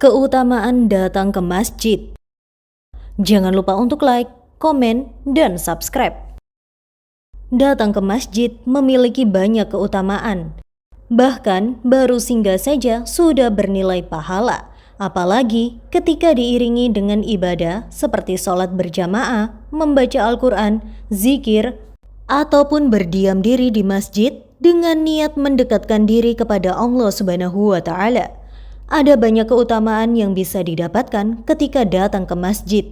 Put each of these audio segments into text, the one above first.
Keutamaan datang ke masjid. Jangan lupa untuk like, komen, dan subscribe. Datang ke masjid memiliki banyak keutamaan. Bahkan baru singgah saja sudah bernilai pahala. Apalagi ketika diiringi dengan ibadah seperti sholat berjamaah, membaca Al-Quran, zikir, ataupun berdiam diri di masjid dengan niat mendekatkan diri kepada Allah Subhanahu wa Ta'ala. Ada banyak keutamaan yang bisa didapatkan ketika datang ke masjid.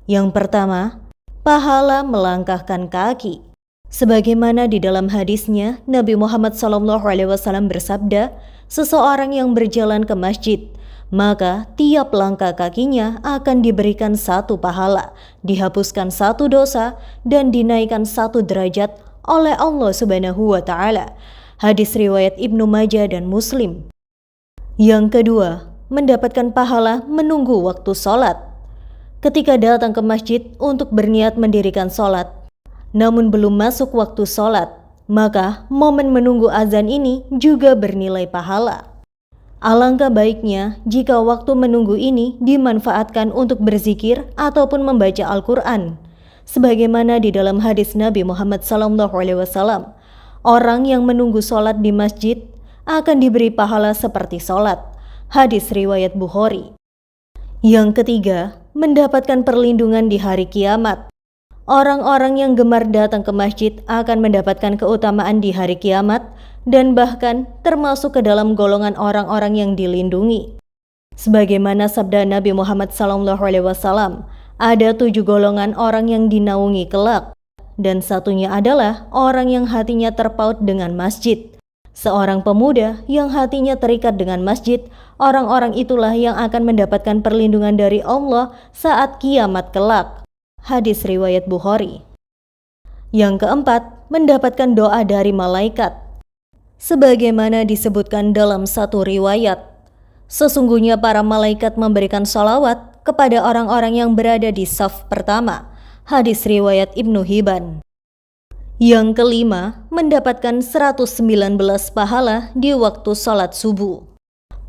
Yang pertama, pahala melangkahkan kaki. Sebagaimana di dalam hadisnya, Nabi Muhammad SAW bersabda, seseorang yang berjalan ke masjid, maka tiap langkah kakinya akan diberikan satu pahala, dihapuskan satu dosa, dan dinaikkan satu derajat oleh Allah Subhanahu wa Ta'ala. Hadis riwayat Ibnu Majah dan Muslim. Yang kedua, mendapatkan pahala menunggu waktu sholat. Ketika datang ke masjid untuk berniat mendirikan sholat, namun belum masuk waktu sholat, maka momen menunggu azan ini juga bernilai pahala. Alangkah baiknya jika waktu menunggu ini dimanfaatkan untuk berzikir ataupun membaca Al-Quran. Sebagaimana di dalam hadis Nabi Muhammad SAW, orang yang menunggu sholat di masjid akan diberi pahala seperti sholat. Hadis riwayat Bukhari. Yang ketiga, mendapatkan perlindungan di hari kiamat. Orang-orang yang gemar datang ke masjid akan mendapatkan keutamaan di hari kiamat dan bahkan termasuk ke dalam golongan orang-orang yang dilindungi. Sebagaimana sabda Nabi Muhammad SAW, ada 7 golongan orang yang dinaungi kelak, dan satunya adalah orang yang hatinya terpaut dengan masjid. Seorang pemuda yang hatinya terikat dengan masjid, orang-orang itulah yang akan mendapatkan perlindungan dari Allah saat kiamat kelak. Hadis riwayat Bukhari. Yang keempat, mendapatkan doa dari malaikat. Sebagaimana disebutkan dalam satu riwayat, sesungguhnya para malaikat memberikan sholawat kepada orang-orang yang berada di saf pertama. Hadis riwayat Ibnu Hibban. Yang kelima, mendapatkan 119 pahala di waktu sholat subuh.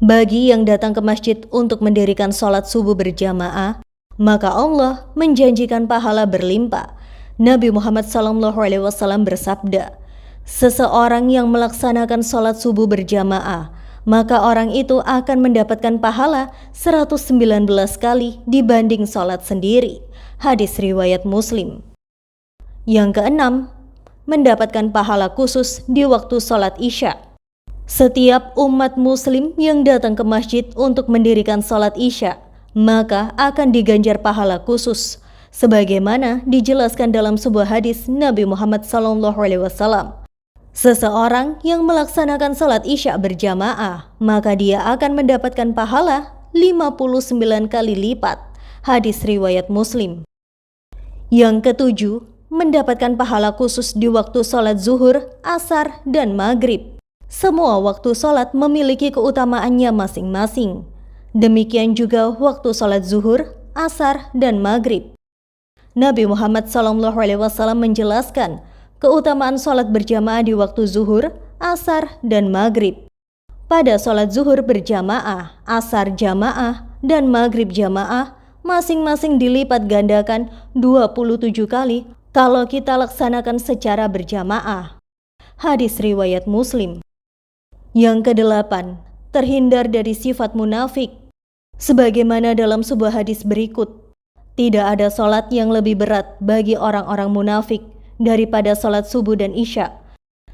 Bagi yang datang ke masjid untuk mendirikan sholat subuh berjamaah, maka Allah menjanjikan pahala berlimpah. Nabi Muhammad SAW bersabda, seseorang yang melaksanakan sholat subuh berjamaah, maka orang itu akan mendapatkan pahala 119 kali dibanding sholat sendiri. Hadis riwayat Muslim. Yang keenam, mendapatkan pahala khusus di waktu sholat Isya. Setiap umat muslim yang datang ke masjid untuk mendirikan sholat Isya, maka akan diganjar pahala khusus. Sebagaimana dijelaskan dalam sebuah hadis Nabi Muhammad SAW. Seseorang yang melaksanakan sholat Isya berjamaah, maka dia akan mendapatkan pahala 59 kali lipat. Hadis riwayat Muslim. Yang ketujuh, mendapatkan pahala khusus di waktu sholat zuhur, asar, dan maghrib. Semua waktu sholat memiliki keutamaannya masing-masing. Demikian juga waktu sholat zuhur, asar, dan maghrib. Nabi Muhammad SAW menjelaskan keutamaan sholat berjamaah di waktu zuhur, asar, dan maghrib. Pada sholat zuhur berjamaah, asar jamaah, dan maghrib jamaah, masing-masing dilipat gandakan 27 kali kalau kita laksanakan secara berjamaah. Hadis riwayat Muslim. Yang kedelapan, terhindar dari sifat munafik. Sebagaimana dalam sebuah hadis berikut, tidak ada sholat yang lebih berat bagi orang-orang munafik daripada sholat subuh dan isya.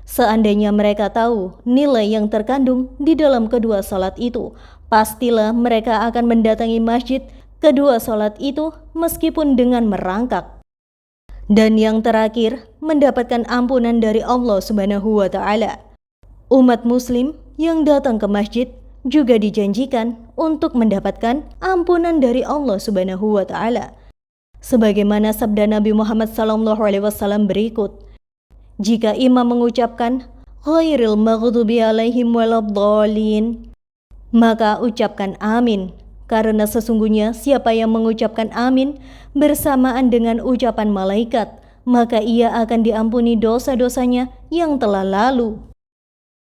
Seandainya mereka tahu nilai yang terkandung di dalam kedua sholat itu, pastilah mereka akan mendatangi masjid kedua sholat itu meskipun dengan merangkak. Dan yang terakhir, mendapatkan ampunan dari Allah Subhanahu wa Ta'ala. Umat muslim yang datang ke masjid juga dijanjikan untuk mendapatkan ampunan dari Allah Subhanahu wa Ta'ala. Sebagaimana sabda Nabi Muhammad SAW berikut, jika imam mengucapkan ghairil maghdubi alaihim waladhdallin, maka ucapkan amin. Karena sesungguhnya siapa yang mengucapkan amin bersamaan dengan ucapan malaikat, maka ia akan diampuni dosa-dosanya yang telah lalu.